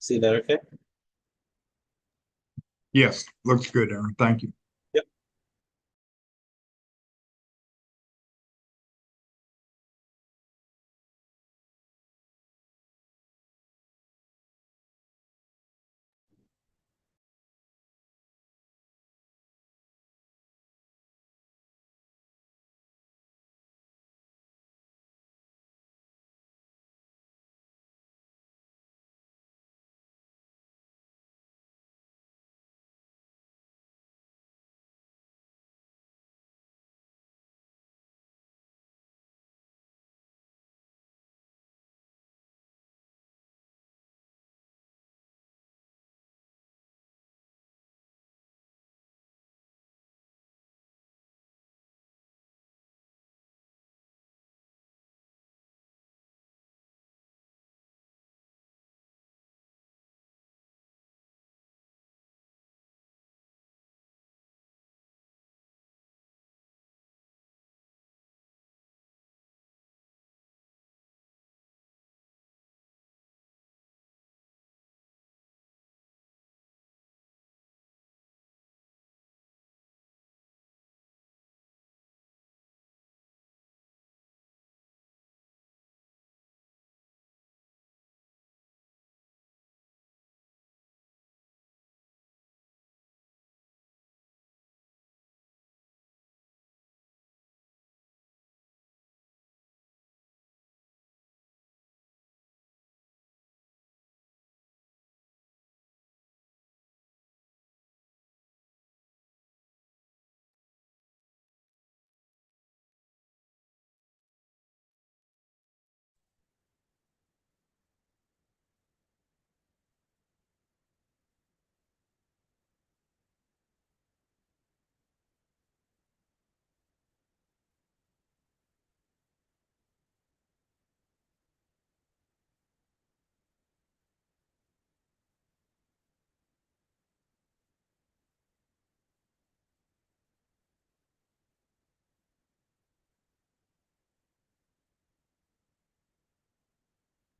See that okay? Yes, looks good, Aaron. Thank you. Yep.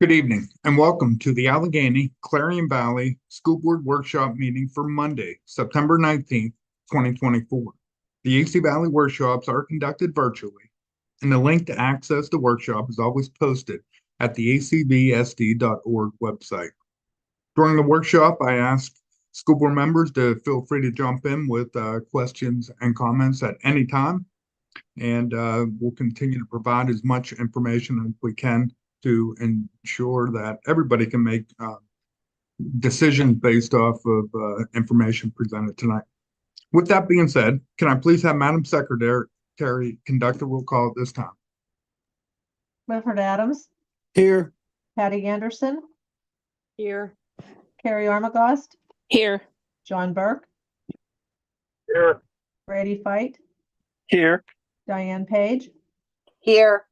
Good evening and welcome to the Allegheny Clarion Valley School Board Workshop meeting for Monday, September 19th, 2024. The AC Valley workshops are conducted virtually, and the link to access the workshop is always posted at the acvsd.org website. During the workshop, I ask school board members to feel free to jump in with questions and comments at any time, and we'll continue to provide as much information as we can to ensure that everybody can make decisions based off of information presented tonight. With that being said, can I please have Madam Secretary conduct the roll call at this time? Clifford Adams, Here. Patty Anderson, Here. Carrie Armagost, Here. John Burke, Here. Brady Fight, Here. Diane Page, Here.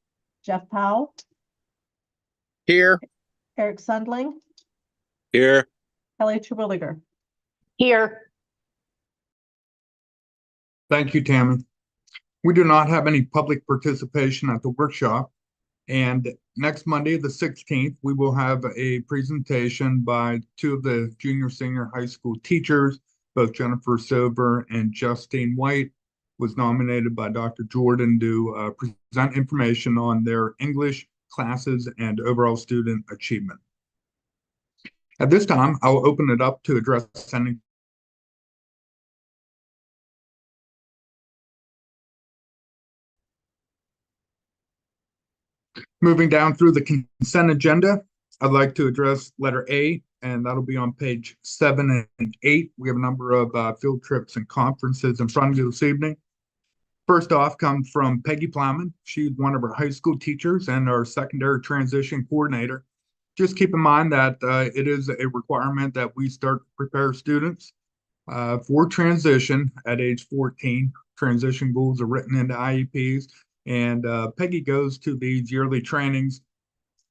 Jeff Powell, Here. Eric Sundling, Here. Kelly Terwilliger. Here. Thank you, Tammy. We do not have any public participation at the workshop. And next Monday, the 16th, we will have a presentation by two of the junior senior high school teachers, both Jennifer Silver and Justine White, was nominated by Dr. Jordan to present information on their English classes and overall student achievement. At this time, I'll open it up to address any. Moving down through the consent agenda, I'd like to address letter A, and that'll be on page 7 and 8. We have a number of field trips and conferences in front of you this evening. First off comes from Peggy Plowman. She's one of our high school teachers and our secondary transition coordinator. Just keep in mind that it is a requirement that we start to prepare students for transition at age 14. Transition goals are written into IEPs, and Peggy goes to these yearly trainings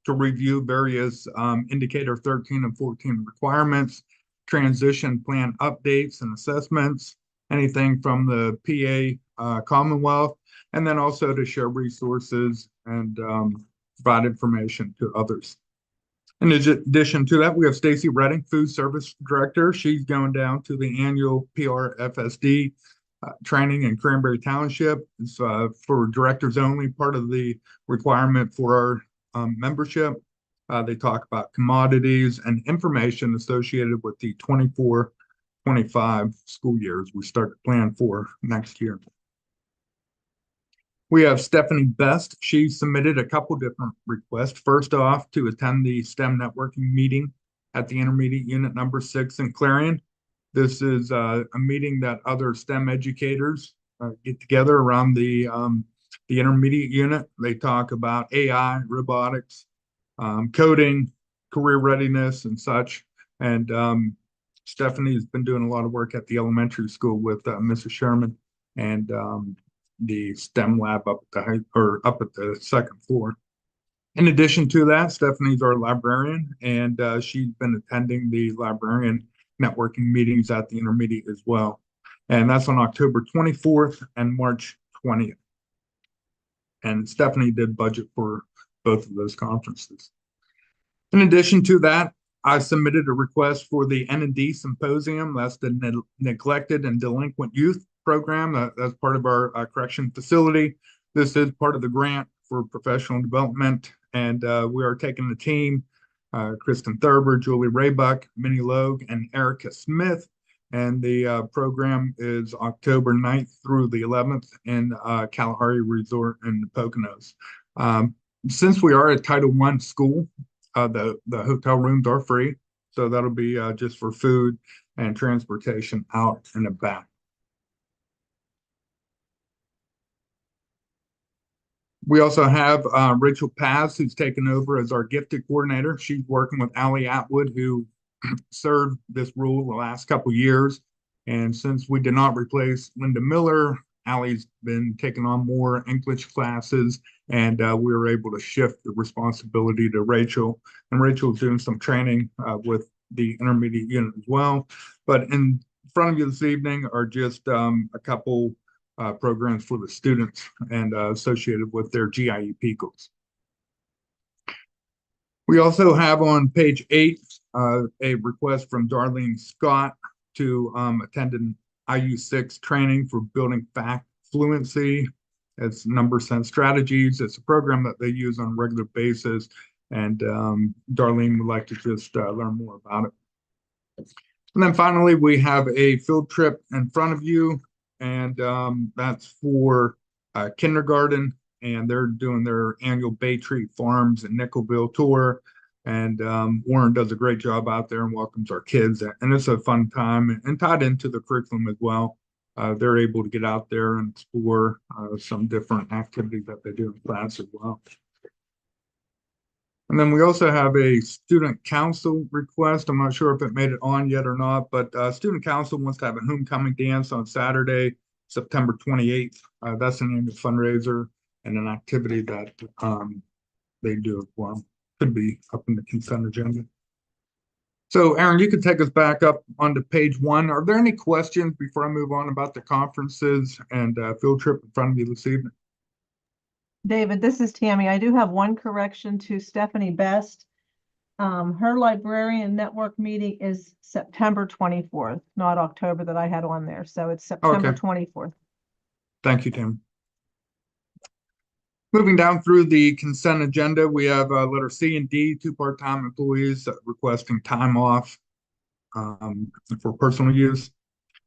to review various indicator 13 and 14 requirements, transition plan updates and assessments, anything from the PA Commonwealth, and then also to share resources and provide information to others. In addition to that, we have Stacy Redding, Food Service Director. She's going down to the annual PRFSD training in Cranberry Township. It's for directors only, part of the requirement for our membership. They talk about commodities and information associated with the 24-25 school years we start to plan for next year. We have Stephanie Best. She submitted a couple different requests. First off, to attend the STEM networking meeting at the intermediate unit number 6 in Clarion. This is a meeting that other STEM educators get together around the intermediate unit. They talk about AI, robotics, coding, career readiness, and such. And Stephanie's been doing a lot of work at the elementary school with Mrs. Sherman and the STEM lab up at the second floor. In addition to that, Stephanie's our librarian, and she's been attending the librarian networking meetings at the intermediate as well. And that's on October 24th and March 20th. And Stephanie did budget for both of those conferences. In addition to that, I submitted a request for the N&D Symposium. That's the Neglected and Delinquent Youth Program. That's part of our correction facility. This is part of the grant for professional development. And we are taking the team, Kristen Thurber, Julie Raybuck, Minnie Logue, and Erica Smith. And the program is October 9th through the 11th in Kalahari Resort in the Poconos. Since we are a Title I school, the hotel rooms are free. So that'll be just for food and transportation out and about. We also have Rachel Paz, who's taken over as our gifted coordinator. She's working with Allie Atwood, who served this role the last couple years. And since we did not replace Linda Miller, Allie's been taking on more English classes, and we were able to shift the responsibility to Rachel. And Rachel's doing some training with the intermediate unit as well. But in front of you this evening are just a couple programs for the students and associated with their GIEP goals. We also have on page 8 a request from Darlene Scott to attend an IU6 training for building fact fluency. It's number sense strategies. It's a program that they use on a regular basis, and Darlene would like to just learn more about it. And then finally, we have a field trip in front of you, and that's for kindergarten, and they're doing their annual Bay Tree Farms and Nickelville tour. And Warren does a great job out there and welcomes our kids. And it's a fun time and tied into the curriculum as well. They're able to get out there and explore some different activities that they do in class as well. And then we also have a student council request. I'm not sure if it made it on yet or not, but student council wants to have a homecoming dance on Saturday, September 28th. That's an annual fundraiser and an activity that they do as well. Could be up in the consent agenda. So Aaron, you could take us back up onto page 1. Are there any questions before I move on about the conferences and field trip in front of you this evening? David, this is Tammy. I do have one correction to Stephanie Best. Her librarian network meeting is September 24th, not October that I had on there. So it's September 24th. Thank you, Tim. Moving down through the consent agenda, we have letter C and D, 2 part-time employees requesting time off for personal use.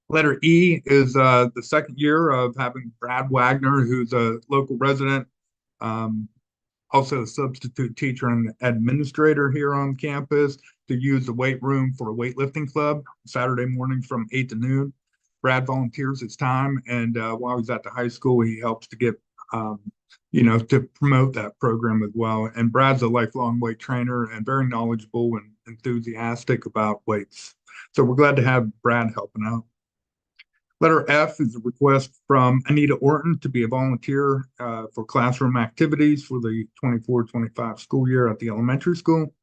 Letter E is the second year of having Brad Wagner, who's a local resident, also a substitute teacher and administrator here on campus, to use the weight room for a weightlifting club Saturday mornings from 8 to noon. Brad volunteers his time, and while he's at the high school, he helps to get to promote that program as well. And Brad's a lifelong weight trainer and very knowledgeable and enthusiastic about weights. So we're glad to have Brad helping out. Letter F is a request from Anita Orton to be a volunteer for classroom activities for the 24-25 school year at the elementary school.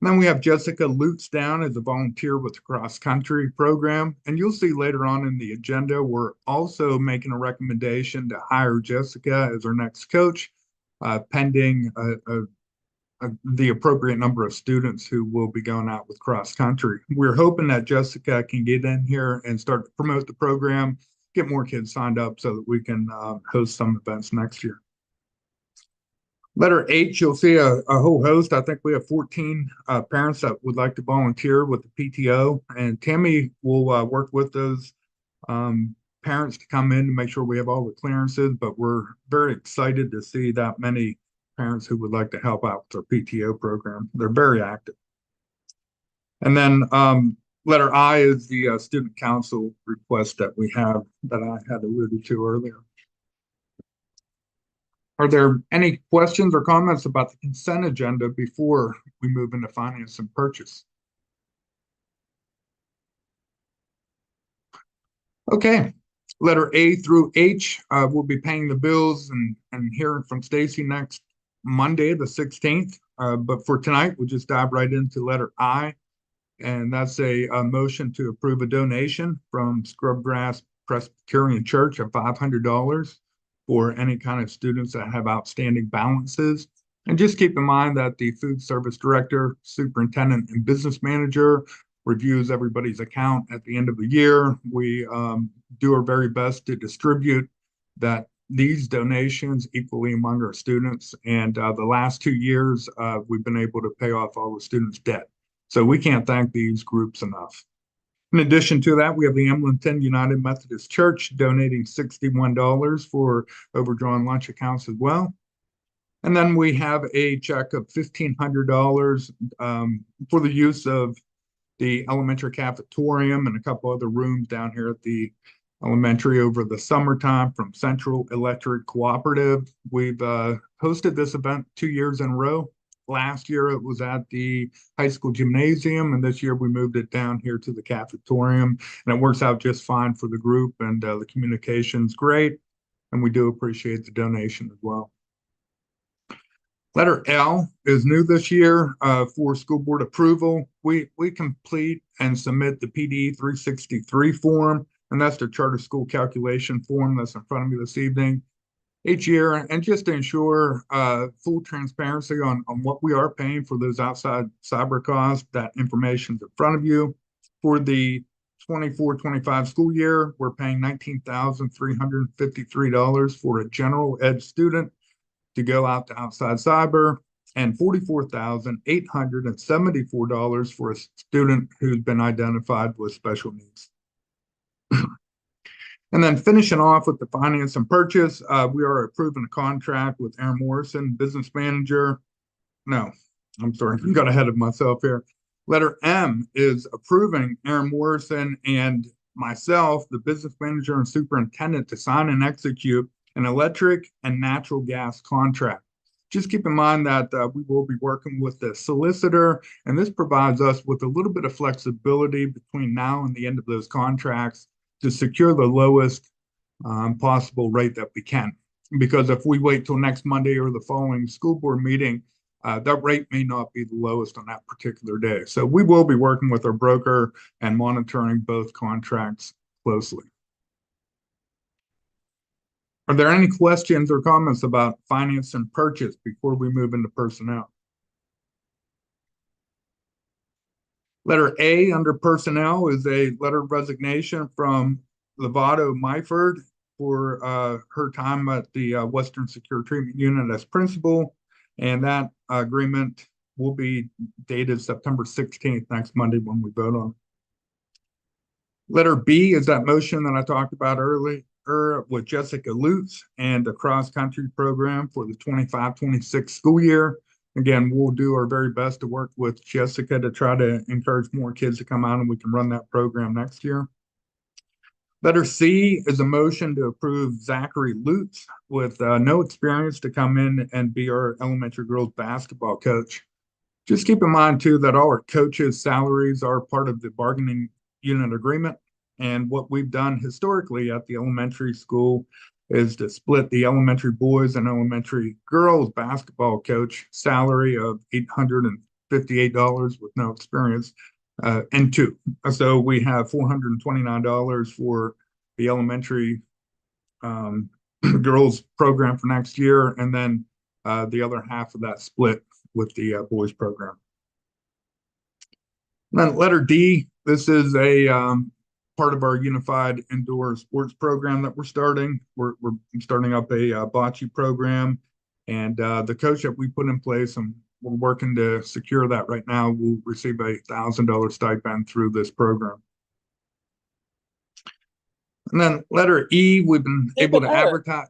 And then we have Jessica Lutz down as a volunteer with the cross-country program. And you'll see later on in the agenda, we're also making a recommendation to hire Jessica as our next coach, pending the appropriate number of students who will be going out with cross country. We're hoping that Jessica can get in here and start to promote the program, get more kids signed up so that we can host some events next year. Letter H, you'll see a whole host. I think we have 14 parents that would like to volunteer with the PTO, and Tammy will work with those parents to come in to make sure we have all the clearances, but we're very excited to see that many parents who would like to help out with our PTO program. They're very active. And then letter I is the student council request that we have that I had alluded to earlier. Are there any questions or comments about the consent agenda before we move into finance and purchase? Okay, letter A through H, we'll be paying the bills and hearing from Stacy next Monday, the 16th. But for tonight, we'll just dive right into letter I, and that's a motion to approve a donation from Scrubgrass Presbyterian Church of $500 for any kind of students that have outstanding balances. And just keep in mind that the food service director, superintendent, and business manager reviews everybody's account at the end of the year. We do our very best to distribute these donations equally among our students. And the last 2 years, we've been able to pay off all the students' debt. So we can't thank these groups enough. In addition to that, we have the Emlenton United Methodist Church donating $61 for overdrawn lunch accounts as well. And then we have a check of $1,500 for the use of the elementary cafetorium and a couple other rooms down here at the elementary over the summertime from Central Electric Cooperative. We've hosted this event 2 years in a row. Last year it was at the high school gymnasium, and this year we moved it down here to the cafetorium, and it works out just fine for the group, and the communication's great, and we do appreciate the donation as well. Letter L is new this year for school board approval. We complete and submit the PD 363 form, and that's the charter school calculation form that's in front of me this evening. Each year, and just to ensure full transparency on what we are paying for those outside cyber costs, that information's in front of you. For the 24-25 school year, we're paying $19,353 for a general ed student to go out to outside cyber, and $44,874 for a student who's been identified with special needs. And then finishing off with the finance and purchase, we are approving a contract with Aaron Morrison, business manager. No, I'm sorry, I got ahead of myself here. Letter M is approving Aaron Morrison and myself, the business manager and superintendent, to sign and execute an electric and natural gas contract. Just keep in mind that we will be working with the solicitor, and this provides us with a little bit of flexibility between now and the end of those contracts to secure the lowest possible rate that we can. Because if we wait till next Monday or the following school board meeting, that rate may not be the lowest on that particular day. So we will be working with our broker and monitoring both contracts closely. Are there any questions or comments about finance and purchase before we move into personnel? Letter A under personnel is a letter of resignation from Lovato Myford for her time at the Western Secure Treatment Unit as principal. And that agreement will be dated September 16th, next Monday when we vote on it. Letter B is that motion that I talked about earlier with Jessica Lutz and the cross-country program for the 25-26 school year. Again, we'll do our very best to work with Jessica to try to encourage more kids to come out, and we can run that program next year. Letter C is a motion to approve Zachary Lutz with no experience to come in and be our elementary girls basketball coach. Just keep in mind, too, that all our coaches' salaries are part of the bargaining unit agreement. And what we've done historically at the elementary school is to split the elementary boys and elementary girls basketball coach salary of $858 with no experience in two. So we have $429 for the elementary girls program for next year, and then the other half of that split with the boys program. And then letter D, this is a part of our unified indoor sports program that we're starting. We're starting up a bocce program, and the coach that we put in place, and we're working to secure that right now, will receive a $1,000 stipend through this program. And then letter E, we've been able to advertise.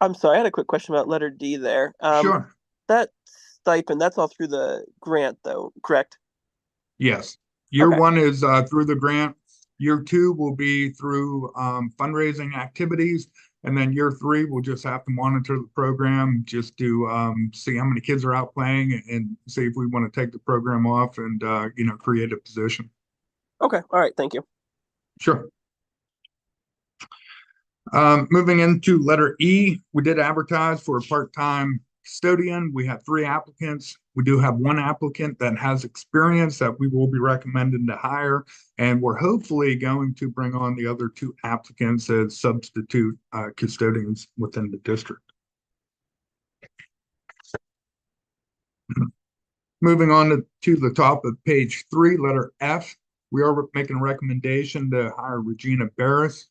I'm sorry, I had a quick question about letter D there. Sure. That stipend, that's all through the grant though, correct? Yes. Year Okay. one is through the grant. Year two will be through fundraising activities. And then year three, we'll just have to monitor the program just to see how many kids are out playing and see if we want to take the program off and, create a position. Okay, all right, thank you. Sure. Moving into letter E, we did advertise for a part-time custodian. We have 3 applicants. We do have 1 applicant that has experience that we will be recommending to hire, and we're hopefully going to bring on the other 2 applicants as substitute custodians within the district. Moving on to the top of page 3, letter F, we are making a recommendation to hire Regina Barris.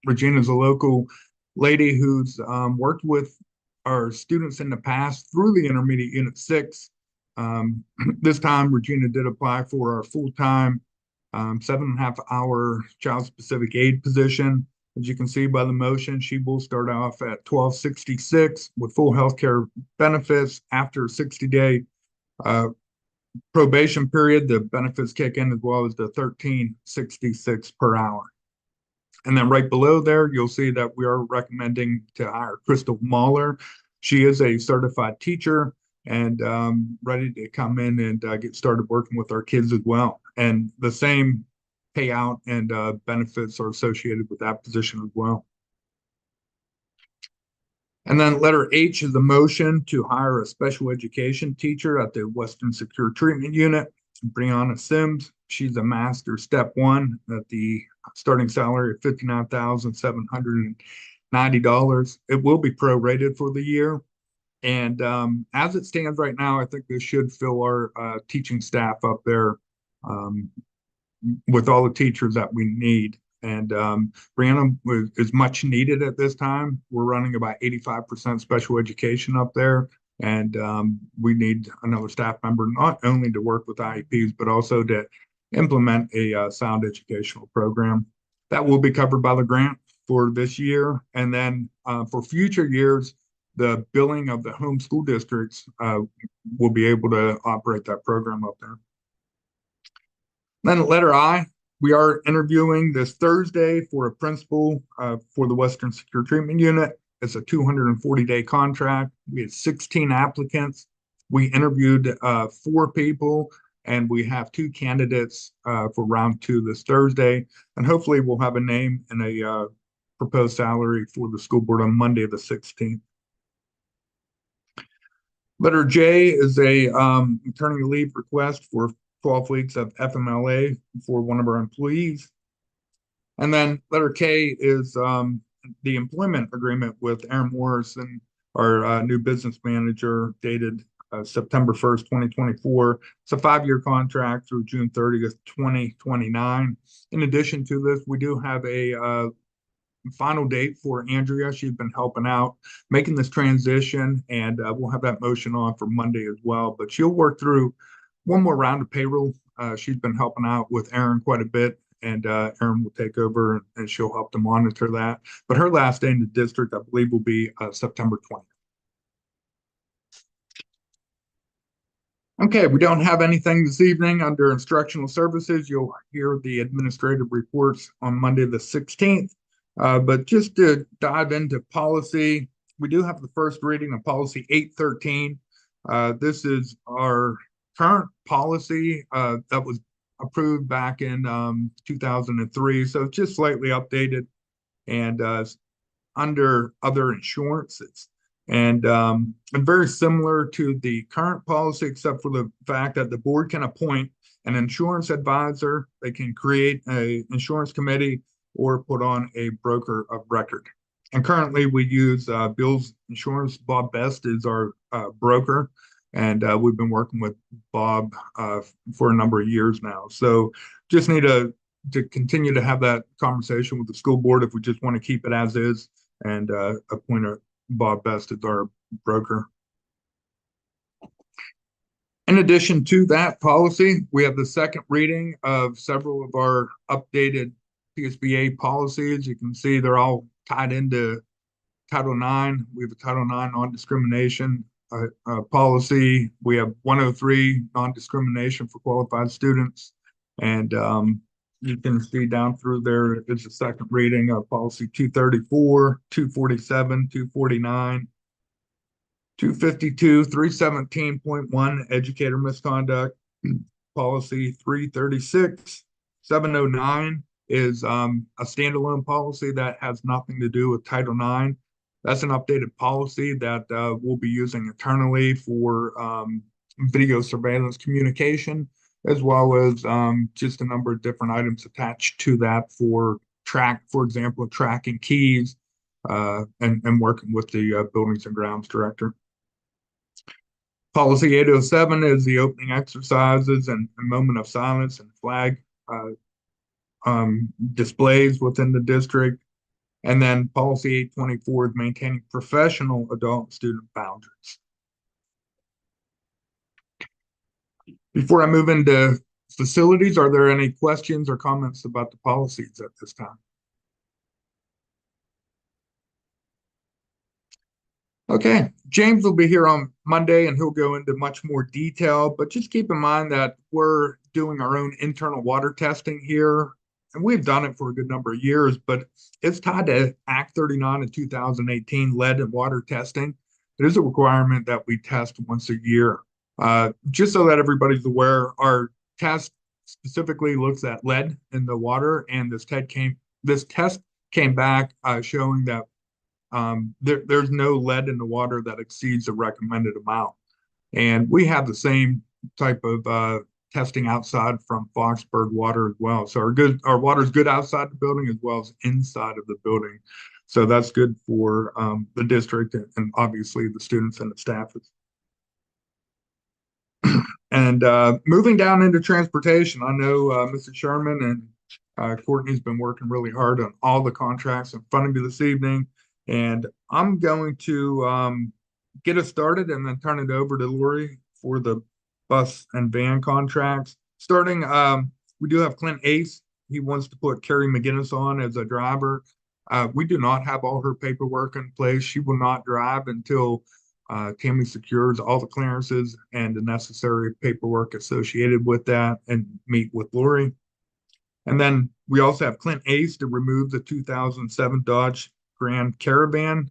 Regina is a local lady who's worked with our students in the past through the intermediate unit 6. This time, Regina did apply for our full-time 7.5-hour child-specific aid position. As you can see by the motion, she will start off at $12.66 with full health care benefits. After a 60-day probation period, the benefits kick in as well as the $13.66 per hour. And then right below there, you'll see that we are recommending to hire Crystal Mahler. She is a certified teacher and ready to come in and get started working with our kids as well. And the same payout and benefits are associated with that position as well. And then letter H is the motion to hire a special education teacher at the Western Secure Treatment Unit, Brianna Sims. She's a master step 1 at the starting salary of $59,790. It will be prorated for the year. And as it stands right now, I think this should fill our teaching staff up there with all the teachers that we need. And Brianna is much needed at this time. We're running about 85% special education up there. And we need another staff member, not only to work with IEPs, but also to implement a sound educational program. That will be covered by the grant for this year. And then for future years, the billing of the home school districts will be able to operate that program up there. Then letter I, we are interviewing this Thursday for a principal for the Western Secure Treatment Unit. It's a 240-day contract. We had 16 applicants. We interviewed 4 people, and we have 2 candidates for round 2 this Thursday. And hopefully we'll have a name and a proposed salary for the school board on Monday, the 16th. Letter J is a maternity leave request for 12 weeks of FMLA for one of our employees. And then letter K is the employment agreement with Aaron Morrison, our new business manager, dated September 1st, 2024. It's a 5-year contract through June 30th, 2029. In addition to this, we do have a final date for Andrea. She's been helping out, making this transition, and we'll have that motion on for Monday as well. But she'll work through one more round of payroll. She's been helping out with Aaron quite a bit, and Aaron will take over and she'll help to monitor that. But her last day in the district, I believe, will be September 20th. Okay, we don't have anything this evening under instructional services. You'll hear the administrative reports on Monday the 16th. But just to dive into policy, we do have the first reading of policy 813. This is our current policy that was approved back in 2003. So it's just slightly updated and under other insurances. And very similar to the current policy, except for the fact that the board can appoint an insurance advisor. They can create an insurance committee or put on a broker of record. And currently we use Bill's Insurance. Bob Best is our broker. And we've been working with Bob for a number of years now. So just need to continue to have that conversation with the school board if we just want to keep it as is and appoint Bob Best as our broker. In addition to that policy, we have the second reading of several of our updated PSBA policies. You can see they're all tied into Title IX. We have a Title IX non-discrimination policy. We have 103 non-discrimination for qualified students. And you can see down through there is the second reading of policy 234, 247, 249, 252, 317.1 educator misconduct, policy 336, 709 is a standalone policy that has nothing to do with Title IX. That's an updated policy that we'll be using internally for video surveillance communication, as well as just a number of different items attached to that for example, tracking keys and working with the buildings and grounds director. Policy 807 is the opening exercises and moment of silence and flag displays within the district. And then policy 824 is maintaining professional adult and student boundaries. Before I move into facilities, are there any questions or comments about the policies at this time? Okay, James will be here on Monday and he'll go into much more detail, but just keep in mind that we're doing our own internal water testing here. And we've done it for a good number of years, but it's tied to Act 39 of 2018, lead and water testing. It is a requirement that we test once a year. Just so that everybody's aware, our test specifically looks at lead in the water, and this test came back showing that there's no lead in the water that exceeds the recommended amount. And we have the same type of testing outside from Foxburg Water as well. So our water is good outside the building as well as inside of the building. So that's good for the district and obviously the students and the staff. And moving down into transportation, I know Mr. Sherman and Courtney's been working really hard on all the contracts and funding this evening. And I'm going to get us started and then turn it over to Lori for the bus and van contracts. Starting, we do have Clint Ace. He wants to put Carrie McGinnis on as a driver. We do not have all her paperwork in place. She will not drive until Tammy secures all the clearances and the necessary paperwork associated with that and meet with Lori. And then we also have Clint Ace to remove the 2007 Dodge Grand Caravan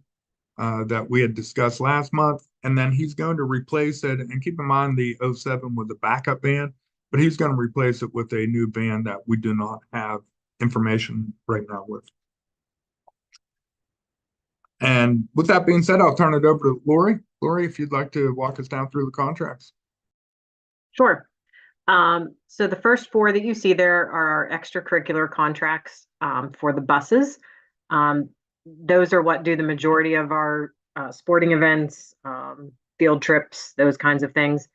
that we had discussed last month. And then he's going to replace it. And keep in mind the 07 was a backup van, but he's going to replace it with a new van that we do not have information right now with. And with that being said, I'll turn it over to Lori. Lori, if you'd like to walk us down through the contracts. Sure. So the first four that you see there are our extracurricular contracts for the buses. Those are what do the majority of our sporting events, field trips, those kinds of things.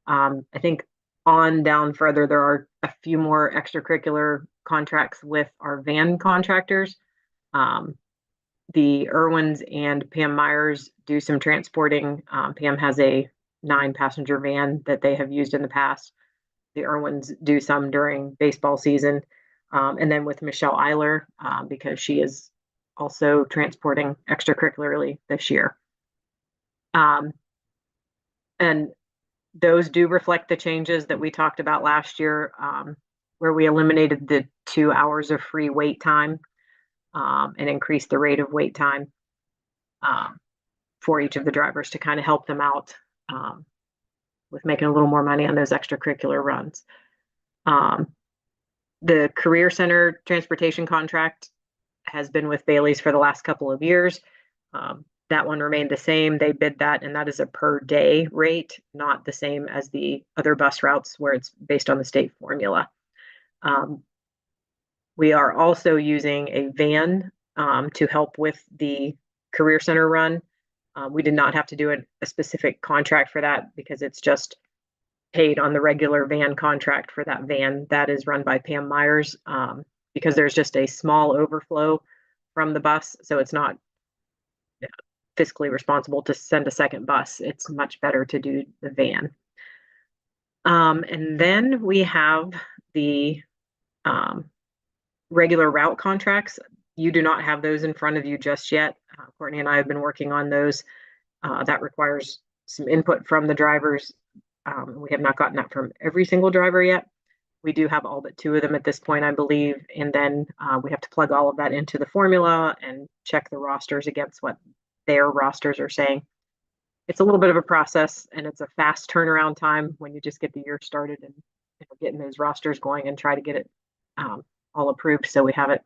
I think on down further, there are a few more extracurricular contracts with our van contractors. The Irwins and Pam Myers do some transporting. Pam has a 9-passenger van that they have used in the past. The Irwins do some during baseball season. And then with Michelle Eiler, because she is also transporting extracurricularly this year. And those do reflect the changes that we talked about last year, where we eliminated the 2 hours of free wait time and increased the rate of wait time for each of the drivers to kind of help them out with making a little more money on those extracurricular runs. The Career Center transportation contract has been with Bailey's for the last couple of years. That one remained the same. They bid that, and that is a per day rate, not the same as the other bus routes where it's based on the state formula. We are also using a van to help with the Career Center run. We did not have to do a specific contract for that because it's just paid on the regular van contract for that van that is run by Pam Myers, because there's just a small overflow from the bus, so it's not fiscally responsible to send a second bus. It's much better to do the van. And then we have the regular route contracts. You do not have those in front of you just yet. Courtney and I have been working on those. That requires some input from the drivers. We have not gotten that from every single driver yet. We do have all but 2 of them at this point, I believe. And then we have to plug all of that into the formula and check the rosters against what their rosters are saying. It's a little bit of a process, and it's a fast turnaround time when you just get the year started and getting those rosters going and try to get it all approved. So we have it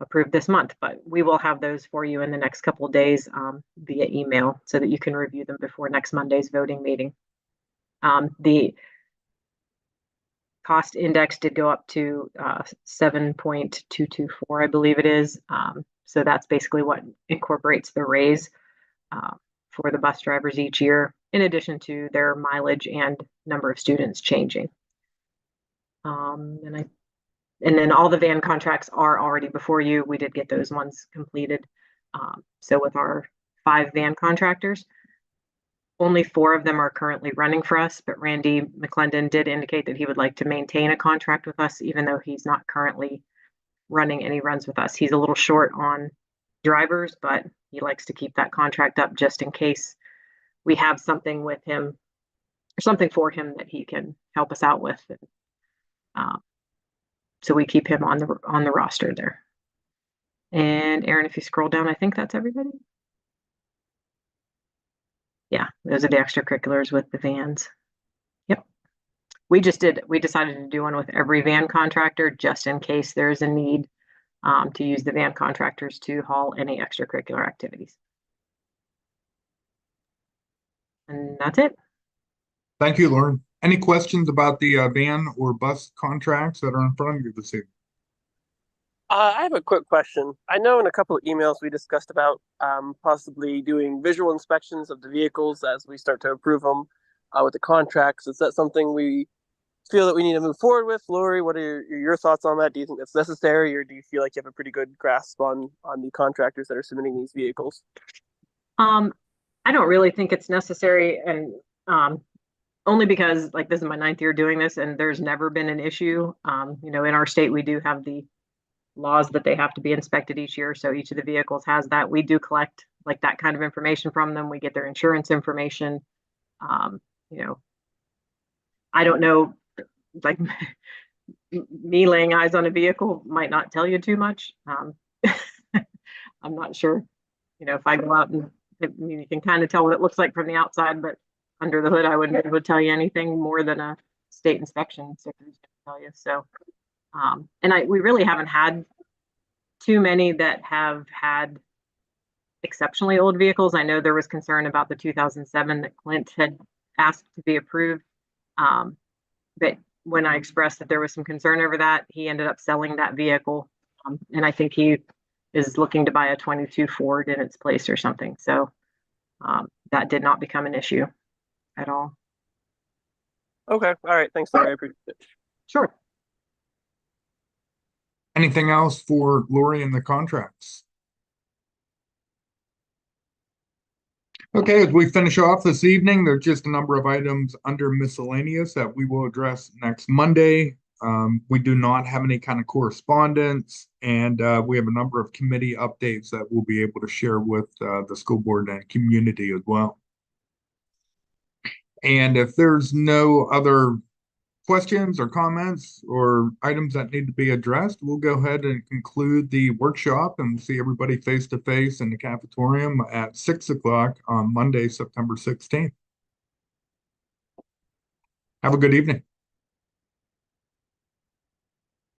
approved this month, but we will have those for you in the next couple of days via email so that you can review them before next Monday's voting meeting. The cost index did go up to 7.224, I believe it is. So that's basically what incorporates the raise for the bus drivers each year, in addition to their mileage and number of students changing. And then all the van contracts are already before you. We did get those ones completed. So with our 5 van contractors, only 4 of them are currently running for us, but Randy McClendon did indicate that he would like to maintain a contract with us, even though he's not currently running any runs with us. He's a little short on drivers, but he likes to keep that contract up just in case we have something with him or something for him that he can help us out with. So we keep him on the roster there. And Aaron, if you scroll down, I think that's everybody. Yeah, those are the extracurriculars with the vans. Yep. We decided to do one with every van contractor just in case there's a need to use the van contractors to haul any extracurricular activities. And that's it. Thank you, Lauren. Any questions about the van or bus contracts that are in front of you this evening? I have a quick question. I know in a couple of emails we discussed about possibly doing visual inspections of the vehicles as we start to approve them with the contracts. Is that something we feel that we need to move forward with? Lori, what are your thoughts on that? Do you think that's necessary, or do you feel like you have a pretty good grasp on the contractors that are submitting these vehicles? I don't really think it's necessary, and only because like this is my 9th year doing this, and there's never been an issue. In our state, we do have the laws that they have to be inspected each year, so each of the vehicles has that. We do collect like that kind of information from them. We get their insurance information. I don't know, like me laying eyes on a vehicle might not tell you too much. I'm not sure, if I go out and you can kind of tell what it looks like from the outside, but under the hood, I wouldn't be able to tell you anything more than a state inspection sticker is going to tell you. So, we really haven't had too many that have had exceptionally old vehicles. I know there was concern about the 2007 that Clint had asked to be approved. But when I expressed that there was some concern over that, he ended up selling that vehicle. And I think he is looking to buy a 22 Ford in its place or something. So that did not become an issue at all. Okay. All right. Thanks, Lori. I appreciate it. Sure. Anything else for Lori and the contracts? Okay, as we finish off this evening, there's just a number of items under miscellaneous that we will address next Monday. We do not have any kind of correspondence, and we have a number of committee updates that we'll be able to share with the school board and community as well. And if there's no other questions or comments or items that need to be addressed, we'll go ahead and conclude the workshop, and we'll see everybody face to face in the cafetorium at 6 o'clock on Monday, September 16th. Have a good evening.